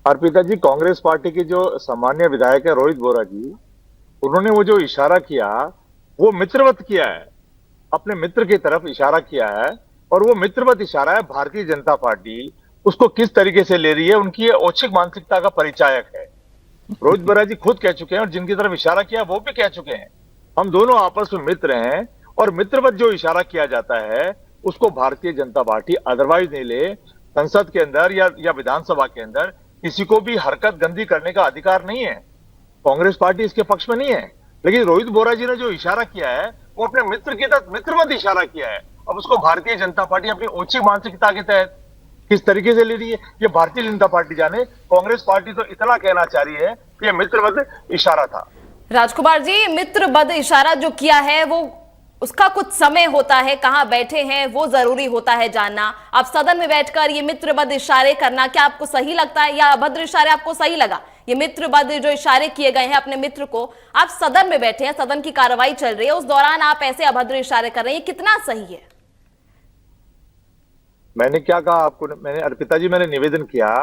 अर्पिता जी, Congress party के जो सामान्य विधायक है रोहित बोरा जी, उन्होंने वो जो इशारा किया, वो मित्रवत किया है। अपने मित्र की तरफ इशारा किया है। और वो मित्रवत इशारा है। भारतीय जनता पार्टी उसको किस तरीके से ले रही है, उनकी ये औच्छिक मानसिकता का परिचायक है। रोहित बोरा जी खुद कह चुके हैं और जिनकी तरफ इशारा किया वो भी कह चुके हैं, हम दोनों आपस में मित्र हैं। और मित्रवत जो इशारा किया जाता है, उसको भारतीय जनता पार्टी अदरवाइज नहीं ले। संसद के अंदर या विधानसभा के अंदर किसी को भी हरकत गंदी करने का अधिकार नहीं है। कांग्रेस पार्टी इसके पक्ष में नहीं है। लेकिन रोहित बोरा जी ने जो इशारा किया है, वो अपने मित्र के तहत मित्रवत इशारा किया है। अब उसको भारतीय जनता पार्टी अपनी औच्छिक मानसिकता के तहत किस तरीके से ले रही है, ये भारतीय जनता पार्टी जाने। कांग्रेस पार्टी तो इतना कहना चाह रही है कि यह मित्रवत इशारा था। राजकुमार जी, मित्रवत इशारा जो किया है वो उसका कुछ समय होता है, कहां बैठे हैं वो जरूरी होता है जानना। आप सदन में बैठकर ये मित्रवत इशारे करना क्या आपको सही लगता है, या अभद्र इशारे आपको सही लगा? ये मित्रवत जो इशारे किए गए हैं अपने मित्र को, आप सदन में बैठे हैं, सदन की कार्रवाई चल रही है, उस दौरान आप ऐसे अभद्र इशारे कर रहे हैं, ये कितना सही है? मैंने क्या कहा आपको? मैंने अर्पिता जी, मैंने निवेदन किया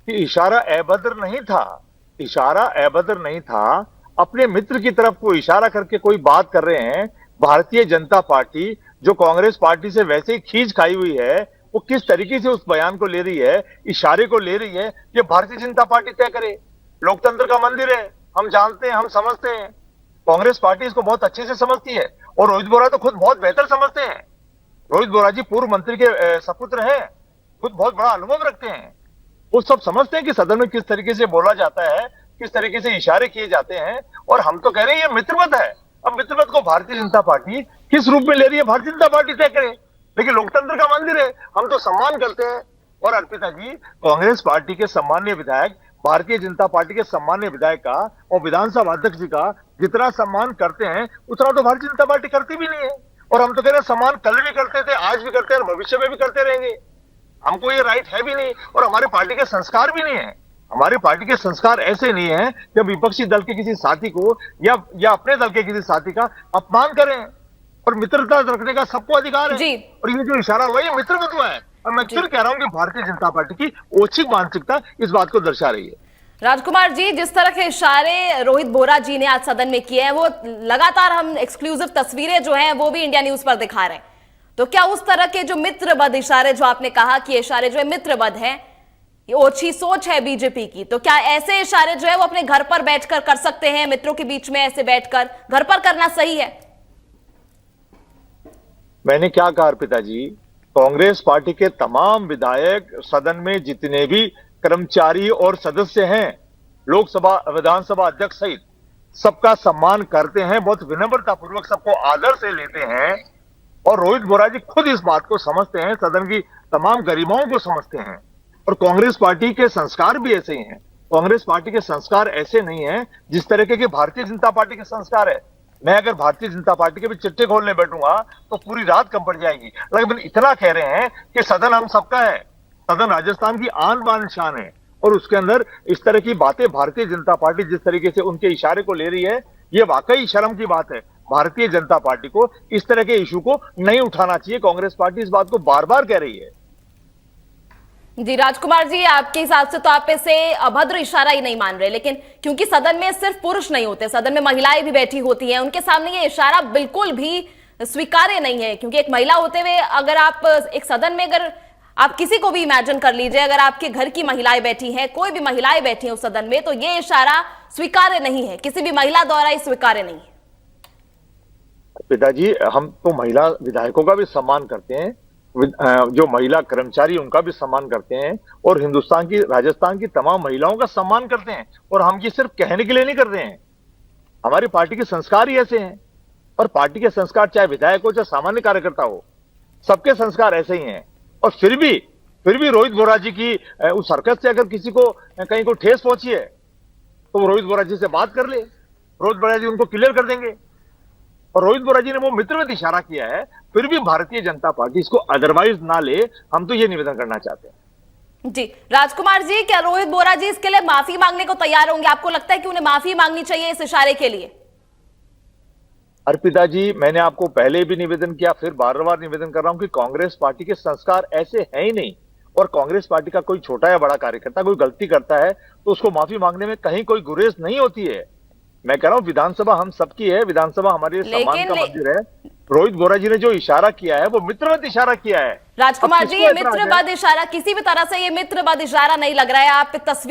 कि इशारा अभद्र नहीं था। इशारा अभद्र नहीं था। अपने मित्र की तरफ को इशारा करके कोई बात कर रहे हैं। भारतीय जनता पार्टी जो कांग्रेस पार्टी से वैसे ही खींच खाई हुई है, वो किस तरीके से उस बयान को ले रही है, इशारे को ले रही है, ये भारतीय जनता पार्टी तय करे। लोकतंत्र का मंदिर है, हम जानते हैं, हम समझते हैं। कांग्रेस पार्टी इसको बहुत अच्छे से समझती है और रोहित बोरा तो खुद बहुत बेहतर समझते हैं। रोहित बोरा जी पूर्व मंत्री के सपुत्र हैं, खुद बहुत बड़ा अनुभव रखते हैं। वो सब समझते हैं कि सदन में किस तरीके से बोला जाता है, किस तरीके से इशारे किए जाते हैं। और हम तो कह रहे हैं ये मित्रवत है। अब मित्रवत को भारतीय जनता पार्टी किस रूप में ले रही है, भारतीय जनता पार्टी तय करे। लेकिन लोकतंत्र का मंदिर है, हम तो सम्मान करते हैं। और अर्पिता जी, कांग्रेस पार्टी के सम्मान्य विधायक भारतीय जनता पार्टी के सम्मान्य विधायक का और विधानसभा अध्यक्ष जी का जितना सम्मान करते हैं, उतना तो भारतीय जनता पार्टी करती भी नहीं है। और हम तो कह रहे हैं सम्मान कल भी करते थे, आज भी करते हैं और भविष्य में भी करते रहेंगे। हमको ये राइट है भी नहीं और हमारे पार्टी के संस्कार भी नहीं है। हमारे पार्टी के संस्कार ऐसे नहीं है कि विपक्षी दल के किसी साथी को या अपने दल के किसी साथी का अपमान करें। और मित्रता रखने का सबको अधिकार है। जी और ये जो इशारा हुआ, ये मित्रवत हुआ है। और मैं फिर कह रहा हूं कि भारतीय जनता पार्टी की औच्छिक मानसिकता इस बात को दर्शा रही है। राजकुमार जी, जिस तरह के इशारे रोहित बोरा जी ने आज सदन में किए हैं, वो लगातार हम एक्सक्लूसिव तस्वीरें जो हैं वो भी इंडिया न्यूज पर दिखा रहे हैं। तो क्या उस तरह के जो मित्रवत इशारे, जो आपने कहा कि इशारे जो है मित्रवत हैं, ये ओछी सोच है बीजेपी की, तो क्या ऐसे इशारे जो है वो अपने घर पर बैठकर कर सकते हैं? मित्रों के बीच में ऐसे बैठकर घर पर करना सही है? मैंने क्या कहा अर्पिता जी? कांग्रेस पार्टी के तमाम विधायक, सदन में जितने भी कर्मचारी और सदस्य हैं, लोकसभा विधानसभा अध्यक्ष सहित सबका सम्मान करते हैं, बहुत विनम्रता पूर्वक सबको आदर से लेते हैं। और रोहित बोरा जी खुद इस बात को समझते हैं, सदन की तमाम गरिमाओं को समझते हैं। और कांग्रेस पार्टी के संस्कार भी ऐसे ही हैं। कांग्रेस पार्टी के संस्कार ऐसे नहीं है जिस तरीके के भारतीय जनता पार्टी के संस्कार है। मैं अगर भारतीय जनता पार्टी के भी चिट्ठे खोलने बैठूंगा तो पूरी रात कम पड़ जाएगी। लेकिन इतना कह रहे हैं कि सदन हम सबका है, सदन राजस्थान की आन बान शान है। और उसके अंदर इस तरह की बातें भारतीय जनता पार्टी जिस तरीके से उनके इशारे को ले रही है, ये वाकई शर्म की बात है। भारतीय जनता पार्टी को इस तरह के इशू को नहीं उठाना चाहिए। कांग्रेस पार्टी इस बात को बार बार कह रही है। जी राजकुमार जी, आपके हिसाब से तो आप इसे अभद्र इशारा ही नहीं मान रहे, लेकिन क्योंकि सदन में सिर्फ पुरुष नहीं होते, सदन में महिलाएं भी बैठी होती हैं, उनके सामने ये इशारा बिल्कुल भी स्वीकार्य नहीं है। क्योंकि एक महिला होते हुए अगर आप एक सदन में, अगर आप किसी को भी इमेजिन कर लीजिए, अगर आपके घर की महिलाएं बैठी हैं, कोई भी महिलाएं बैठी हैं उस सदन में, तो ये इशारा स्वीकार्य नहीं है, किसी भी महिला द्वारा स्वीकार्य नहीं है। पिताजी, हम तो महिला विधायकों का भी सम्मान करते हैं, जो महिला कर्मचारी उनका भी सम्मान करते हैं, और हिंदुस्तान की, राजस्थान की तमाम महिलाओं का सम्मान करते हैं। और हम ये सिर्फ कहने के लिए नहीं कर रहे हैं, हमारी पार्टी के संस्कार ही ऐसे हैं। और पार्टी के संस्कार चाहे विधायक हो चाहे सामान्य कार्यकर्ता हो, सबके संस्कार ऐसे ही हैं। और फिर भी रोहित बोरा जी की उस हरकत से अगर किसी को कहीं को ठेस पहुंची है तो वो रोहित बोरा जी से बात कर ले, रोहित बोरा जी उनको क्लियर कर देंगे। और रोहित बोरा जी ने वो मित्रवत इशारा किया है, फिर भी भारतीय जनता पार्टी इसको अदरवाइज ना ले, हम तो ये निवेदन करना चाहते हैं। जी राजकुमार जी, क्या रोहित बोरा जी इसके लिए माफी मांगने को तैयार होंगे? आपको लगता है कि उन्हें माफी मांगनी चाहिए इस इशारे के लिए? अर्पिता जी, मैंने आपको पहले भी निवेदन किया, फिर बार बार निवेदन कर रहा हूं कि कांग्रेस पार्टी के संस्कार ऐसे हैं ही नहीं। और कांग्रेस पार्टी का कोई छोटा या बड़ा कार्यकर्ता कोई गलती करता है तो उसको माफी मांगने में कहीं कोई गुरेज नहीं होती है। मैं कह रहा हूं विधानसभा हम सबकी है, विधानसभा हमारे सम्मान का मंदिर है। रोहित बोरा जी ने जो इशारा किया है वो मित्रवत इशारा किया है। राजकुमार जी, ये मित्रवत इशारा किसी भी तरह से ये मित्रवत इशारा नहीं लग रहा है। आप तस्वीर